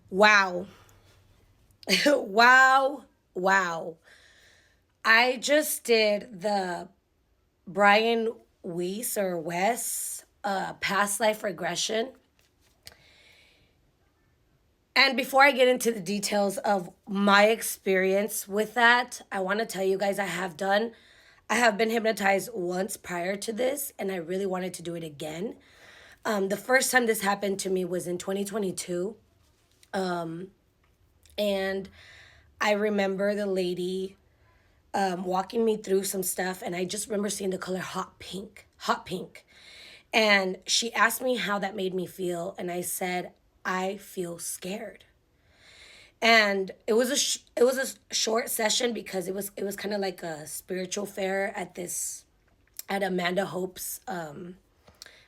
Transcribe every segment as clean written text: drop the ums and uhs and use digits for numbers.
Wow. Wow. Wow. I just did the Brian Weiss or Wes past life regression. And before I get into the details of my experience with that, I want to tell you guys I have been hypnotized once prior to this, and I really wanted to do it again. The first time this happened to me was in 2022. And I remember the lady walking me through some stuff, and I just remember seeing the color hot pink. And she asked me how that made me feel, and I said, I feel scared. And it was a short session because it was kind of like a spiritual fair at Amanda Hope's,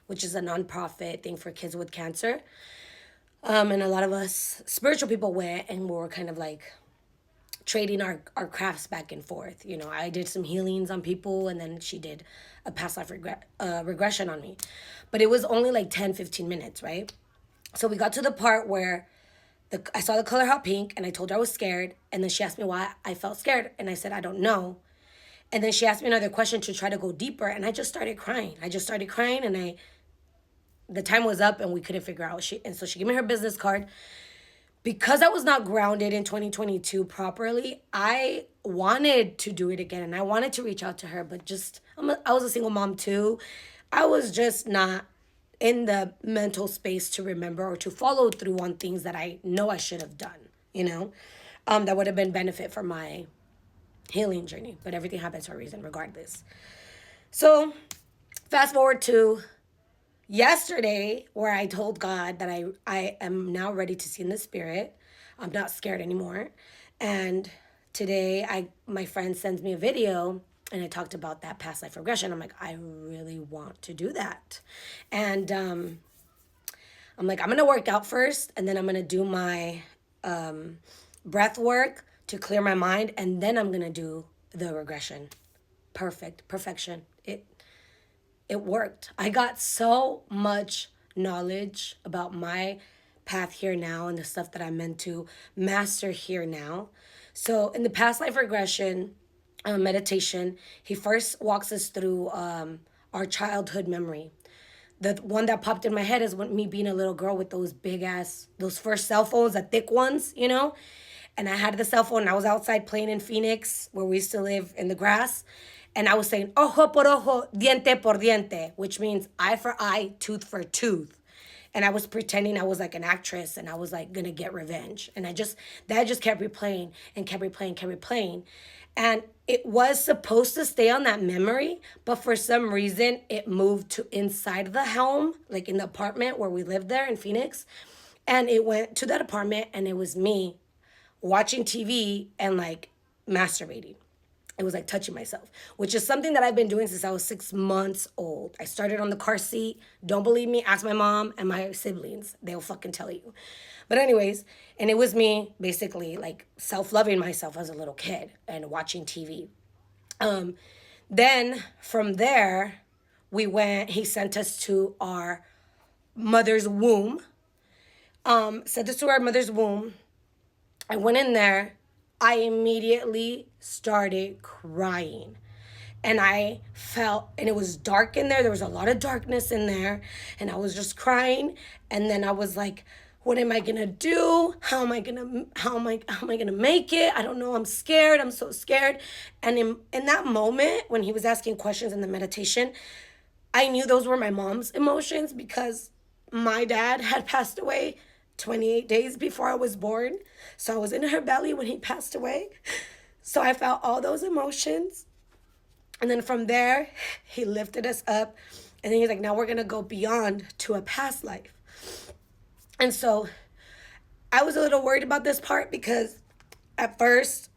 which is a nonprofit thing for kids with cancer. And a lot of us spiritual people went, and we were kind of like trading our crafts back and forth. You know, I did some healings on people, and then she did a past life regression on me. But it was only like 10-15 minutes, right? So we got to the part where I saw the color hot pink, and I told her I was scared. And then she asked me why I felt scared. And I said, I don't know. And then she asked me another question to try to go deeper. And I just started crying. And the time was up, and we couldn't figure out. And so she gave me her business card. Because I was not grounded in 2022 properly, I wanted to do it again, and I wanted to reach out to her, but I was a single mom too. I was just not in the mental space to remember or to follow through on things that I know I should have done, that would have been benefit for my healing journey. But everything happens for a reason, regardless. So, fast forward to yesterday, where I told God that I am now ready to see in the spirit. I'm not scared anymore. And today my friend sends me a video, and I talked about that past life regression. I'm like, I really want to do that. And I'm like, I'm gonna work out first, and then I'm gonna do my breath work to clear my mind, and then I'm gonna do the regression. Perfection. It worked. I got so much knowledge about my path here now and the stuff that I'm meant to master here now. So in the past life regression meditation, he first walks us through our childhood memory. The one that popped in my head is when me being a little girl with those first cell phones, the thick ones, And I had the cell phone, and I was outside playing in Phoenix, where we used to live in the grass. And I was saying, ojo por ojo, diente por diente, which means eye for eye, tooth for tooth. And I was pretending I was like an actress, and I was like gonna get revenge. And that just kept replaying and kept replaying. And it was supposed to stay on that memory, but for some reason it moved to inside the home, like in the apartment where we lived there in Phoenix. And it went to that apartment, and it was me watching TV and like masturbating. It was like touching myself, which is something that I've been doing since I was 6 months old. I started on the car seat. Don't believe me? Ask my mom and my siblings. They'll fucking tell you. But anyways, and it was me basically like self-loving myself as a little kid and watching TV. Then from there, he sent us to our mother's womb. Sent us to our mother's womb. I went in there. I immediately started crying. And and it was dark in there. There was a lot of darkness in there. And I was just crying. And then I was like, what am I gonna do? How am I gonna make it? I don't know. I'm scared. I'm so scared. And in that moment, when he was asking questions in the meditation, I knew those were my mom's emotions, because my dad had passed away 28 days before I was born. So I was in her belly when he passed away. So I felt all those emotions. And then from there, he lifted us up. And then he's like, now we're going to go beyond to a past life. And so I was a little worried about this part, because at first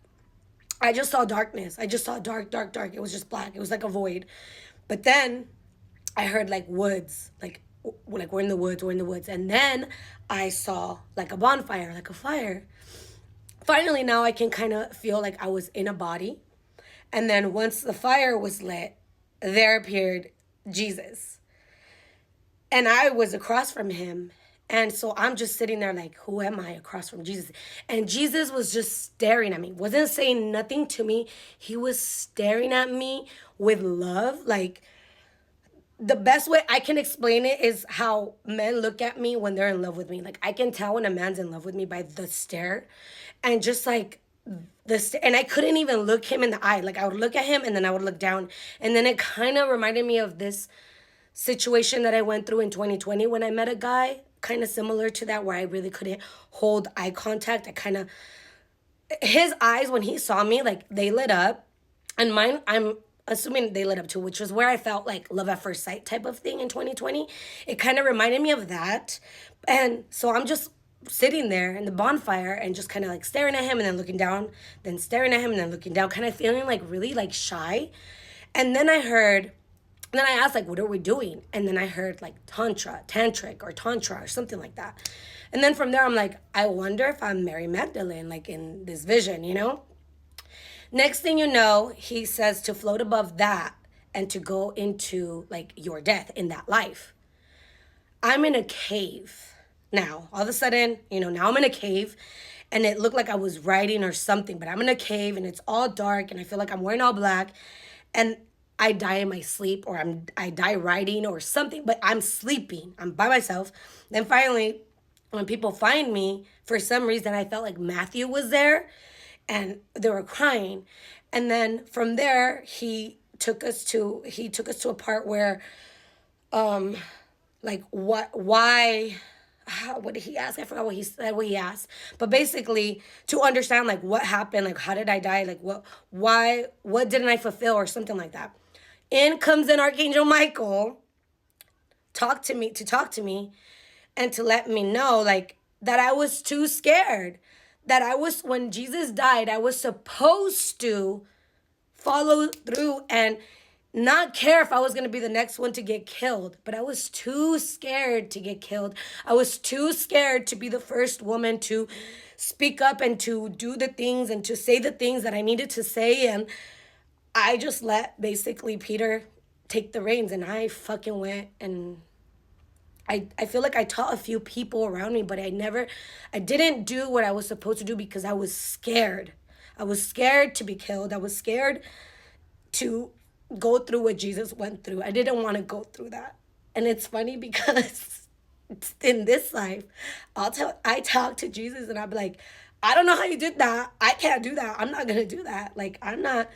I just saw darkness. I just saw dark. It was just black. It was like a void. But then I heard like woods, like we're in the woods. And then I saw like a bonfire, like a fire. Finally, now I can kind of feel like I was in a body. And then once the fire was lit, there appeared Jesus. And I was across from him. And so I'm just sitting there like, who am I across from Jesus? And Jesus was just staring at me, wasn't saying nothing to me. He was staring at me with love. Like, the best way I can explain it is how men look at me when they're in love with me. Like, I can tell when a man's in love with me by the stare. And just like and I couldn't even look him in the eye. Like, I would look at him and then I would look down. And then it kind of reminded me of this situation that I went through in 2020 when I met a guy, kind of similar to that, where I really couldn't hold eye contact. I kind of, his eyes, when he saw me, like, they lit up, and mine, I'm assuming they lit up too, which was where I felt like love at first sight type of thing in 2020. It kind of reminded me of that. And so I'm just sitting there in the bonfire and just kind of like staring at him and then looking down, then staring at him and then looking down, kind of feeling like really like shy. And then I asked, like, what are we doing? And then I heard, like, tantric or tantra or something like that. And then from there, I'm like, I wonder if I'm Mary Magdalene, like, in this vision, you know? Next thing you know, he says to float above that and to go into, like, your death in that life. I'm in a cave now. All of a sudden, now I'm in a cave. And it looked like I was riding or something. But I'm in a cave, and it's all dark, and I feel like I'm wearing all black. And I die in my sleep, or I die riding or something, but I'm sleeping. I'm by myself. Then finally, when people find me, for some reason, I felt like Matthew was there, and they were crying. And then from there, he took us to a part where, like, why, what did he ask? I forgot what he asked. But basically, to understand, like, what happened, like, how did I die? Like, what didn't I fulfill, or something like that. In comes an Archangel Michael, talk to me, and to let me know, like, that I was too scared. When Jesus died, I was supposed to follow through and not care if I was going to be the next one to get killed. But I was too scared to get killed. I was too scared to be the first woman to speak up and to do the things and to say the things that I needed to say. And I just let basically Peter take the reins, and I fucking went, and I feel like I taught a few people around me, but I didn't do what I was supposed to do because I was scared. I was scared to be killed. I was scared to go through what Jesus went through. I didn't want to go through that. And it's funny because in this life, I talk to Jesus and I'm like, I don't know how you did that. I can't do that. I'm not going to do that. Like, I'm gonna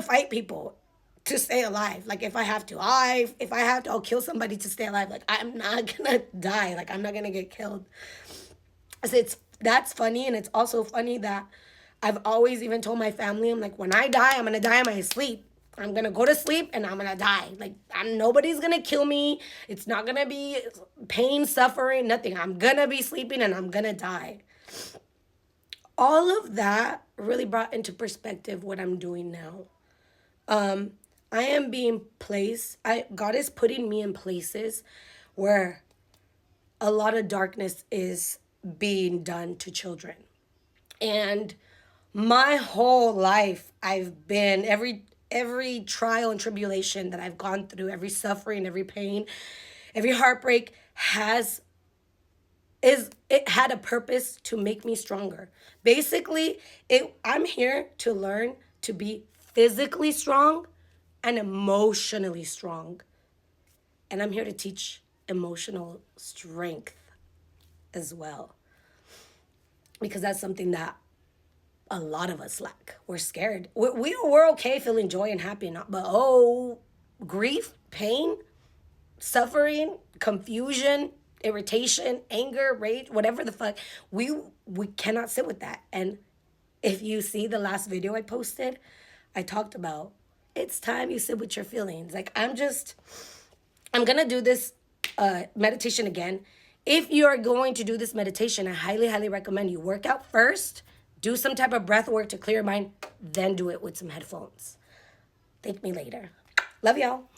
fight people to stay alive. Like, if I have to, I'll kill somebody to stay alive. Like, I'm not gonna die. Like, I'm not gonna get killed. So that's funny, and it's also funny that I've always even told my family, I'm like, when I die, I'm gonna die in my sleep. I'm gonna go to sleep and I'm gonna die. Like, nobody's gonna kill me. It's not gonna be pain, suffering, nothing. I'm gonna be sleeping and I'm gonna die. All of that really brought into perspective what I'm doing now. I am being placed, God is putting me in places where a lot of darkness is being done to children. And my whole life, I've been, every trial and tribulation that I've gone through, every suffering, every pain, every heartbreak it had a purpose to make me stronger. Basically, I'm here to learn to be physically strong and emotionally strong. And I'm here to teach emotional strength as well. Because that's something that a lot of us lack. We're scared. We're okay feeling joy and happy, but grief, pain, suffering, confusion, irritation, anger, rage, whatever the fuck, we cannot sit with that. And if you see the last video I posted, I talked about it's time you sit with your feelings. Like, I'm gonna do this meditation again. If you're going to do this meditation, I highly, highly recommend you work out first, do some type of breath work to clear your mind, then do it with some headphones. Thank me later. Love y'all.